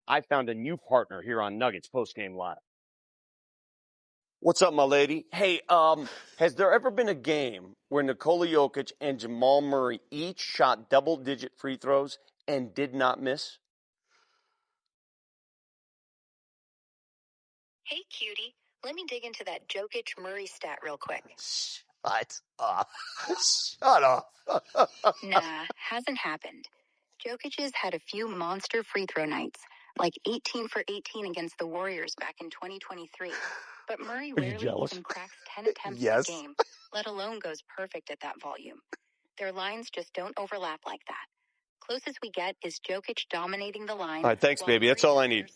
I found a new partner here on Nuggets Postgame Live. What's up, my lady? Hey, has there ever been a game where Nikola Jokic and Jamal Murray each shot double-digit free throws and did not miss? Hey, cutie. Let me dig into that Jokic-Murray stat real quick. Shut up. Shut up. Nah, hasn't happened. Jokic has had a few monster free throw nights, like 18 for 18 against the Warriors back in 2023. But Murray rarely even cracks 10 attempts Yes. a game, let alone goes perfect at that volume. Their lines just don't overlap like that. Closest we get is Jokic dominating the line. All right, thanks, baby. That's all I need.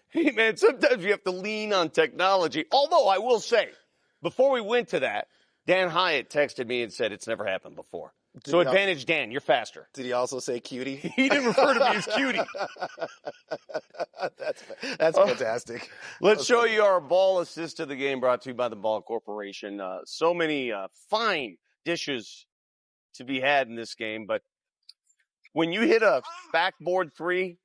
Hey, man, sometimes you have to lean on technology. Although I will say, before we went to that, Dan Hyatt texted me and said it's never happened before. So advantage Dan, you're faster. Did he also say cutie? He didn't refer to me as cutie. That's fantastic. Let's show you our ball assist to the game brought to you by the Ball Corporation. So many fine dishes to be had in this game, but when you hit a backboard three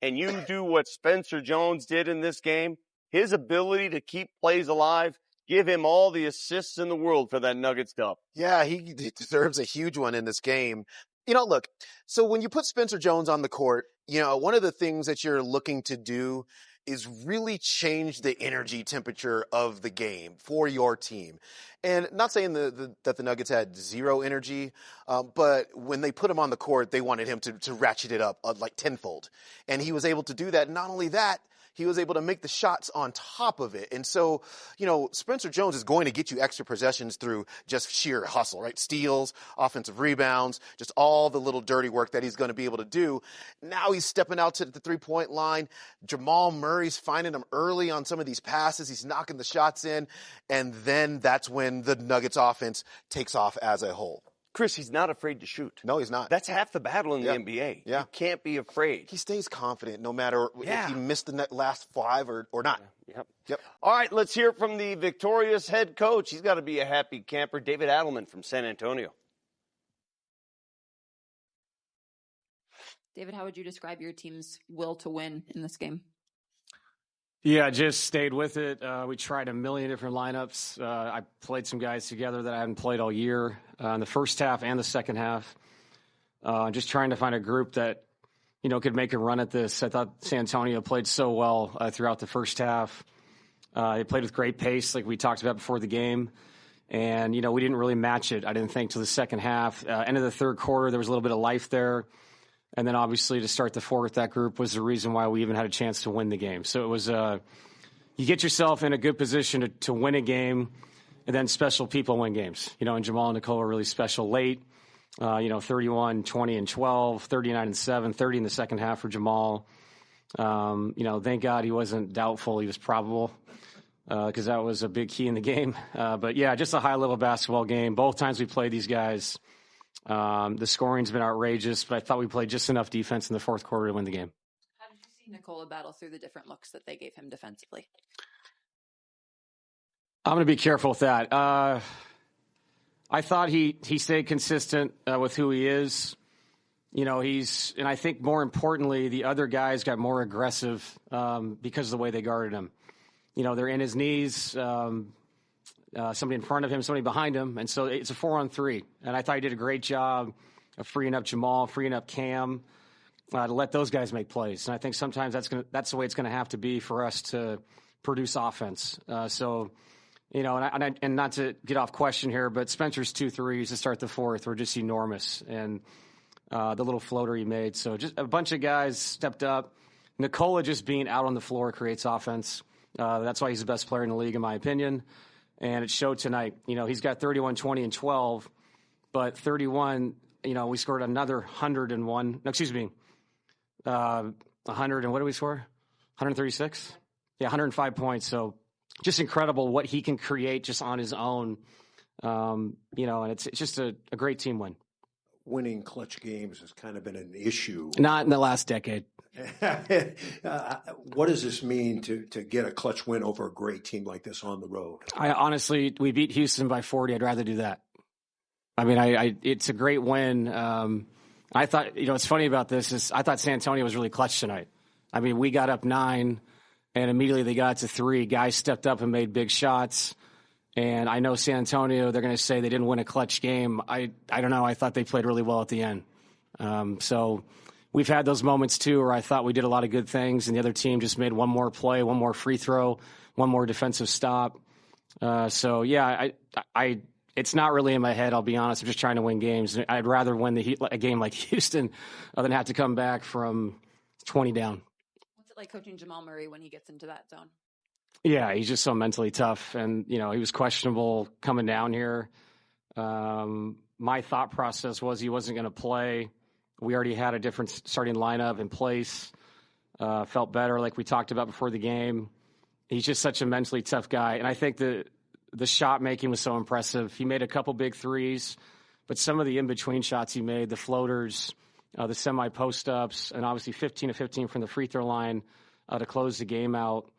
and you do what Spencer Jones did in this game, his ability to keep plays alive, give him all the assists in the world for that Nuggets dub. Yeah, he deserves a huge one in this game. You know, look, so when you put Spencer Jones on the court, you know, one of the things that you're looking to do is really change the energy temperature of the game for your team. And not saying that the Nuggets had zero energy, but when they put him on the court, they wanted him to ratchet it up like tenfold. And he was able to do that. Not only that, he was able to make the shots on top of it. And so, you know, Spencer Jones is going to get you extra possessions through just sheer hustle, right? Steals, offensive rebounds, just all the little dirty work that he's going to be able to do. Now he's stepping out to the three-point line. Jamal Murray's finding him early on some of these passes. He's knocking the shots in. And then that's when the Nuggets offense takes off as a whole. Chris, he's not afraid to shoot. No, he's not. That's half the battle in the NBA. Yeah. You can't be afraid. He stays confident no matter if he missed the last five or not. Yep. All right, let's hear from the victorious head coach. He's got to be a happy camper, David Adelman from San Antonio. David, how would you describe your team's will to win in this game? Yeah, just stayed with it. We tried a million different lineups. I played some guys together that I hadn't played all year in the first half and the second half. Just trying to find a group that, you know, could make a run at this. I thought San Antonio played so well throughout the first half. They played with great pace, like we talked about before the game. And, you know, we didn't really match it, I didn't think, till the second half. End of the third quarter, there was a little bit of life there. And then obviously to start the fourth, that group was the reason why we even had a chance to win the game. So it was, you get yourself in a good position to win a game, and then special people win games. You know, and Jamal and Nikola were really special late. 31, 20, and 12, 39 and 7, 30 in the second half for Jamal. Thank God he wasn't doubtful. He was probable because that was a big key in the game. But yeah, just a high-level basketball game. Both times we played these guys. The scoring's been outrageous, but I thought we played just enough defense in the fourth quarter to win the game. How did you see Nikola battle through the different looks that they gave him defensively? I'm going to be careful with that. I thought he stayed consistent with who he is. You know, and I think more importantly, the other guys got more aggressive because of the way they guarded him. You know, they're in his knees. Somebody in front of him, somebody behind him. And so it's a 4-on-3. And I thought he did a great job of freeing up Jamal, freeing up Cam, to let those guys make plays. And I think sometimes that's the way it's going to have to be for us to produce offense. And not to get off question here, but Spencer's 2 threes to start the fourth were just enormous. And the little floater he made. So just a bunch of guys stepped up. Nikola just being out on the floor creates offense. That's why he's the best player in the league, in my opinion. And it showed tonight. You know, he's got 31, 20, and 12. But 31, you know, we scored another 101. No, excuse me. 100 and what did we score? 136? Yeah, 105 points. So just incredible what he can create just on his own. And it's just a great team win. Winning clutch games has kind of been an issue. Not in the last decade. What does this mean to get a clutch win over a great team like this on the road? We beat Houston by 40. I'd rather do that. I mean, it's a great win. I thought, what's funny about this is I thought San Antonio was really clutch tonight. I mean, we got up 9, and immediately they got to 3. Guys stepped up and made big shots. And I know San Antonio, they're going to say they didn't win a clutch game. I don't know. I thought they played really well at the end. So we've had those moments, too, where I thought we did a lot of good things, and the other team just made one more play, one more free throw, one more defensive stop. It's not really in my head, I'll be honest. I'm just trying to win games. I'd rather win a game like Houston than have to come back from 20 down. What's it like coaching Jamal Murray when he gets into that zone? Yeah, he's just so mentally tough. And, he was questionable coming down here. My thought process was he wasn't going to play. We already had a different starting lineup in place. Felt better, like we talked about before the game. He's just such a mentally tough guy. And I think the shot making was so impressive. He made a couple big threes, but some of the in-between shots he made, the floaters, the semi-post ups, and obviously 15 of 15 from the free throw line to close the game out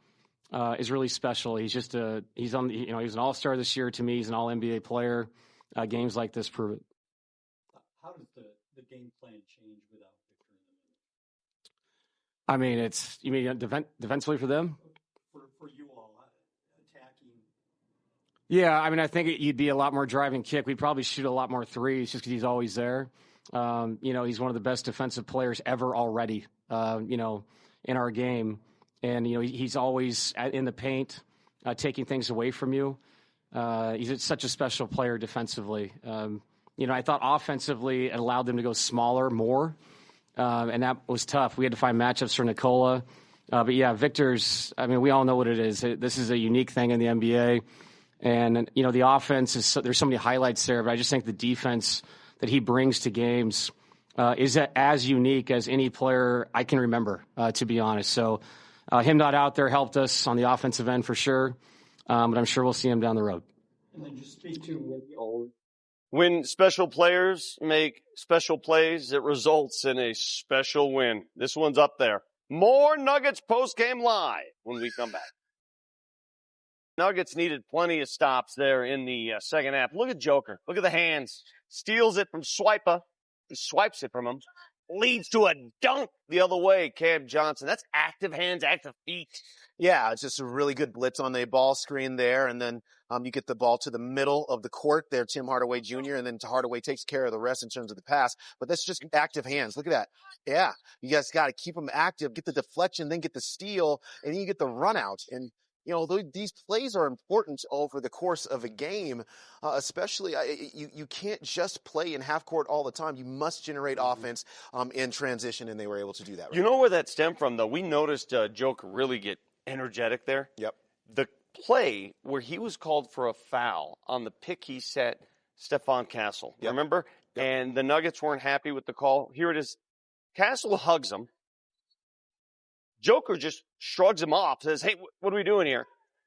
is really special. He's just he's an all-star this year to me. He's an all-NBA player. Games like this prove it. How does the game plan change without Victor in the middle? I mean, defensively for them? For you all, attacking. Yeah, I mean, I think you'd be a lot more drive and kick. We'd probably shoot a lot more threes just because he's always there. He's one of the best defensive players ever already, in our game. And, he's always in the paint, taking things away from you. He's such a special player defensively. I thought offensively it allowed them to go smaller more, and that was tough. We had to find matchups for Nikola. But, yeah, Victor's – I mean, we all know what it is. This is a unique thing in the NBA. And, the offense there's so many highlights there, but I just think the defense that he brings to games is as unique as any player I can remember, to be honest. So him not out there helped us on the offensive end for sure, but I'm sure we'll see him down the road. And then just speak to when special players make special plays, it results in a special win. This one's up there. More Nuggets post-game live when we come back. Nuggets needed plenty of stops there in the second half. Look at Joker. Look at the hands. Steals it from Swiper. He swipes it from him. Leads to a dunk the other way, Cam Johnson. That's active hands, active feet. Yeah, it's just a really good blitz on the ball screen there. And then you get the ball to the middle of the court there, Tim Hardaway Jr., and then Hardaway takes care of the rest in terms of the pass. But that's just active hands. Look at that. Yeah, you guys got to keep them active, get the deflection, then get the steal, and then you get the run out. And these plays are important over the course of a game, especially you can't just play in half court all the time. You must generate offense in transition, and they were able to do that. Right? You know where that stemmed from, though? We noticed Joker really get energetic there. Yep. The play where he was called for a foul on the pick he set Stephon Castle. Yep. Remember? Yep. And the Nuggets weren't happy with the call. Here it is. Castle hugs him. Joker just shrugs him off, says, hey, what are we doing here?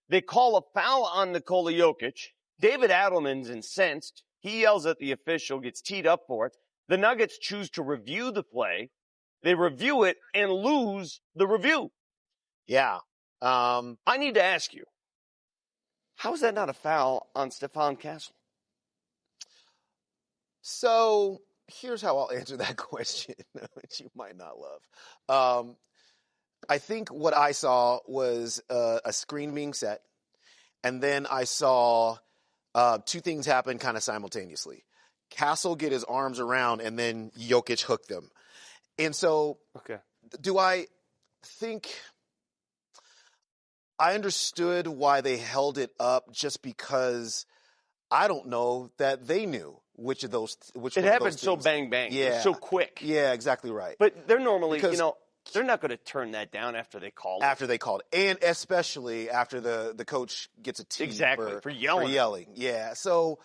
They call a foul on Nikola Jokic. David Adelman's incensed. He yells at the official, gets teed up for it. The Nuggets choose to review the play. They review it and lose the review. Yeah. I need to ask you, how is that not a foul on Stephon Castle? So here's how I'll answer that question, which you might not love. I think what I saw was a screen being set, and then I saw two things happen kind of simultaneously. Castle get his arms around, and then Jokic hook them. And so do I think I understood why they held it up just because I don't know that they knew which of those. It happened so bang, bang. Yeah. So quick. Yeah, exactly right. But they're normally, they're not going to turn that down after they called it. After they called it. And especially after the coach gets a tee for yelling. Yeah. So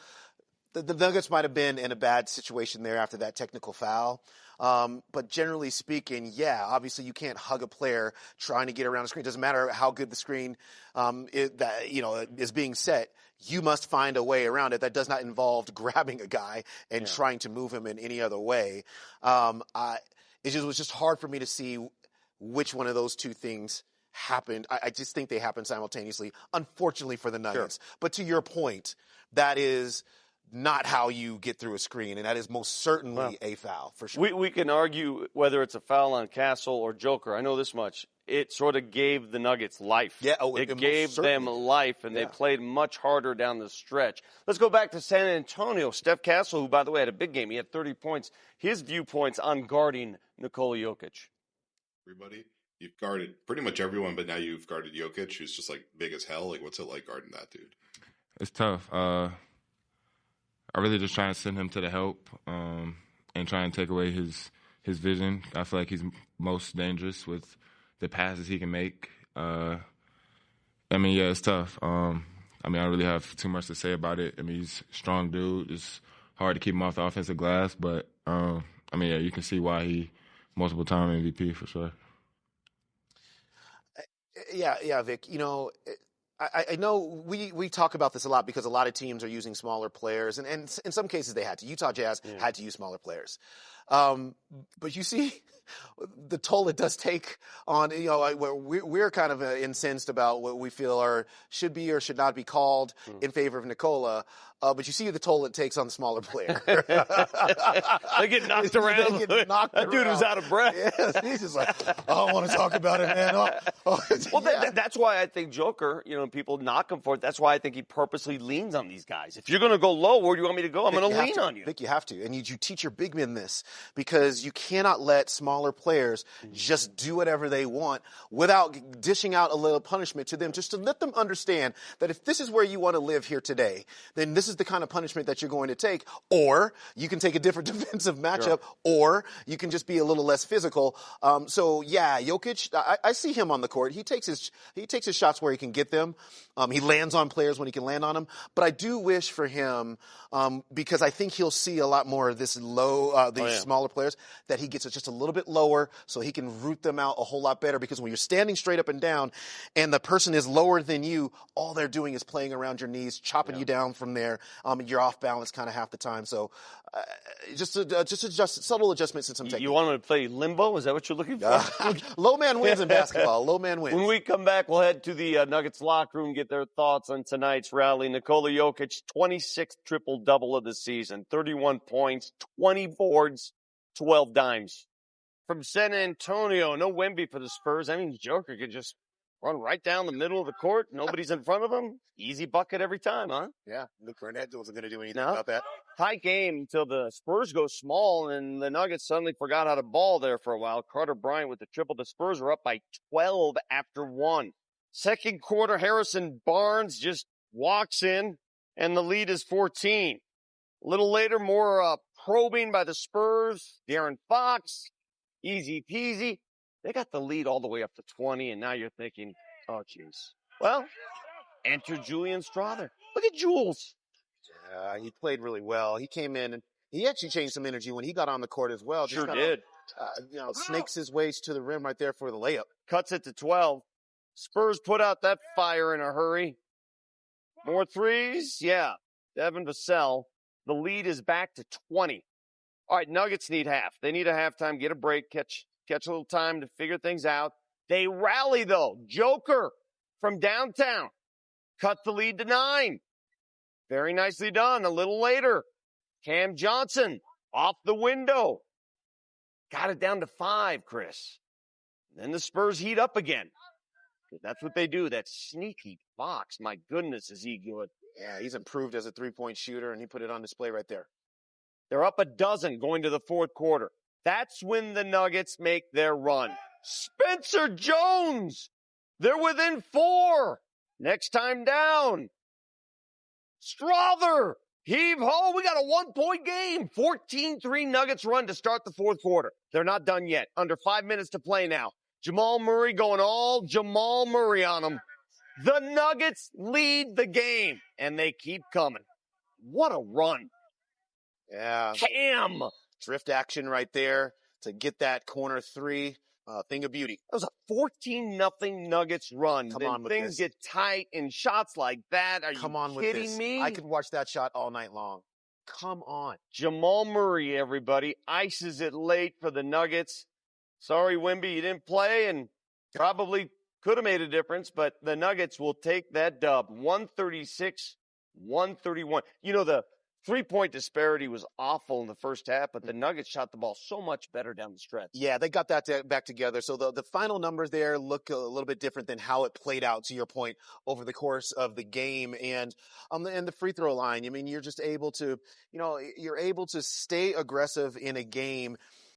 the Nuggets might have been in a bad situation there after that technical foul. But generally speaking, yeah, obviously you can't hug a player trying to get around a screen. It doesn't matter how good the screen is being set. You must find a way around it that does not involve grabbing a guy and trying to move him in any other way. It was just hard for me to see which one of those two things happened. I just think they happened simultaneously, unfortunately for the Nuggets. Sure. But to your point, that is not how you get through a screen, and that is most certainly a foul for sure. We can argue whether it's a foul on Castle or Joker. I know this much. It sort of gave the Nuggets life. Yeah, it gave them life, and they played much harder down the stretch. Let's go back to San Antonio. Steph Castle, who, by the way, had a big game. He had 30 points. His viewpoints on guarding Nikola Jokic. Everybody, you've guarded pretty much everyone, but now you've guarded Jokic, who's just like big as hell. Like, what's it like guarding that dude? It's tough. I really just try and send him to the help and try and take away his vision. I feel like he's most dangerous with the passes he can make. It's tough. I don't really have too much to say about it. He's a strong dude. It's hard to keep him off the offensive glass, but, you can see why he multiple-time MVP for sure. Yeah, Vic. I know we talk about this a lot because a lot of teams are using smaller players, and in some cases they had to. Utah Jazz had to use smaller players. But you see the toll it does take on, we're kind of incensed about what we feel should be or should not be called in favor of Nikola. But you see the toll it takes on the smaller player. They get knocked around. That dude was out of breath. Yes, he's just like, I don't want to talk about it, man. That's why I think Joker, people knock him for it. That's why I think he purposely leans on these guys. If you're going to go low, where do you want me to go? I'm going to lean on you. Vic, you have to. And you teach your big men this because you cannot let smaller players just do whatever they want without dishing out a little punishment to them, just to let them understand that if this is where you want to live here today, then this is the kind of punishment that you're going to take, or you can take a different defensive matchup, or you can just be a little less physical. Jokic, I see him on the court. He takes his shots where he can get them. He lands on players when he can land on them. But I do wish for him, because I think he'll see a lot more of this smaller players, that he gets it just a little bit lower so he can root them out a whole lot better. Because when you're standing straight up and down and the person is lower than you, all they're doing is playing around your knees, chopping you down from there. You're off balance kind of half the time. So just subtle adjustments in some technique. You want him to play limbo? Is that what you're looking for? Low man wins in basketball. Low man wins. When we come back, we'll head to the Nuggets locker room, get their thoughts on tonight's rally. Nikola Jokic, 26th triple-double of the season, 31 points, 20 boards, 12 dimes. From San Antonio, no Wemby for the Spurs. Joker could just run right down the middle of the court. Nobody's in front of him. Easy bucket every time, huh? Yeah, Luke Burnett wasn't going to do anything about that. Tight game until the Spurs go small, and the Nuggets suddenly forgot how to ball there for a while. Carter Bryant with the triple. The Spurs are up by 12 after 1. Second quarter, Harrison Barnes just walks in, and the lead is 14. A little later, more probing by the Spurs. De'Aaron Fox, easy peasy. They got the lead all the way up to 20, and now you're thinking, oh, jeez. Well, enter Julian Strawther. Look at Jules. He played really well. He came in, and he actually changed some energy when he got on the court as well. Sure did. Snakes his ways to the rim right there for the layup. Cuts it to 12. Spurs put out that fire in a hurry. More threes? Yeah. Devin Vassell. The lead is back to 20. All right, Nuggets need half. They need a halftime, get a break, catch a little time to figure things out. They rally, though. Joker from downtown cut the lead to 9. Very nicely done. A little later, Cam Johnson off the window. Got it down to 5, Chris. Then the Spurs heat up again. That's what they do. That sneaky Fox. My goodness, is he good. Yeah, he's improved as a three-point shooter, and he put it on display right there. They're up a dozen going to the fourth quarter. That's when the Nuggets make their run. Spencer Jones! They're within 4. Next time down. Strawther! Heave ho! We got a 1-point game. 14-3 Nuggets run to start the fourth quarter. They're not done yet. Under 5 minutes to play now. Jamal Murray going all Jamal Murray on them. The Nuggets lead the game, and they keep coming. What a run. Yeah. Cam! Drift action right there to get that corner 3. Thing of beauty. That was a 14-0 Nuggets run. Come then on with things this. get tight in shots like that. Are Come you on with kidding this. me? I could watch that shot all night long. Come on. Jamal Murray, everybody, ices it late for the Nuggets. Sorry, Wemby, you didn't play and probably could have made a difference, but the Nuggets will take that dub. 136-131. The 3-point disparity was awful in the first half, but the Nuggets shot the ball so much better down the stretch. Yeah, they got that back together. So the final numbers there look a little bit different than how it played out, to your point, over the course of the game. And the free throw line, I mean, you're just able to, you're able to stay aggressive in a game